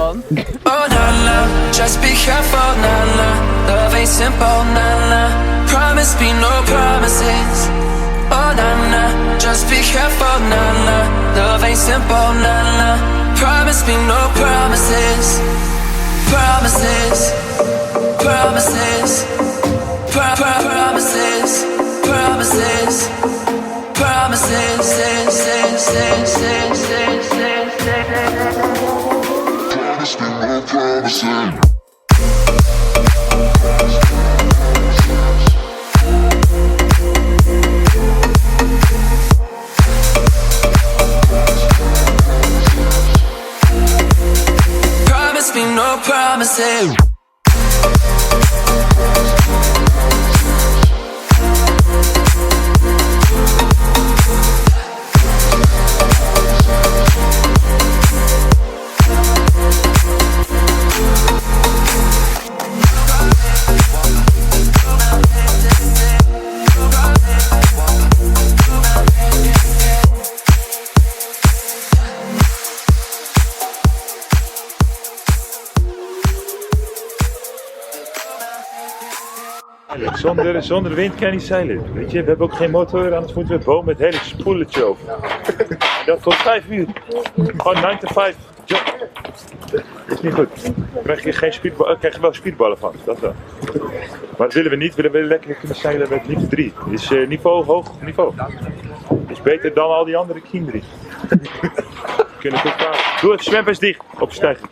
man. Oh na na, just be careful na na. Love ain't simple na na. Promise me no promises. Oh na na, just be careful na na. Love ain't simple na na. Promise me no promises. Promises. Promises. Promises. Promises. Promises. Promise me no promises. Promise me no promises. Zonder wind kan je niet zeilen. Weet je, we hebben ook geen motor, anders moeten we bomen met het hele spoeletje over. Ja, tot 5 uur. Gewoon 9 to 5 job. Dat is niet goed. Dan krijg je geen krijg je wel speedballen van, dat wel. Maar dat willen we niet, we willen lekker kunnen zeilen met liefst 3. Het is hoog niveau. Het is beter dan al die andere kinderen. Kunnen goed praten. Doe even zwembad dicht op stijging.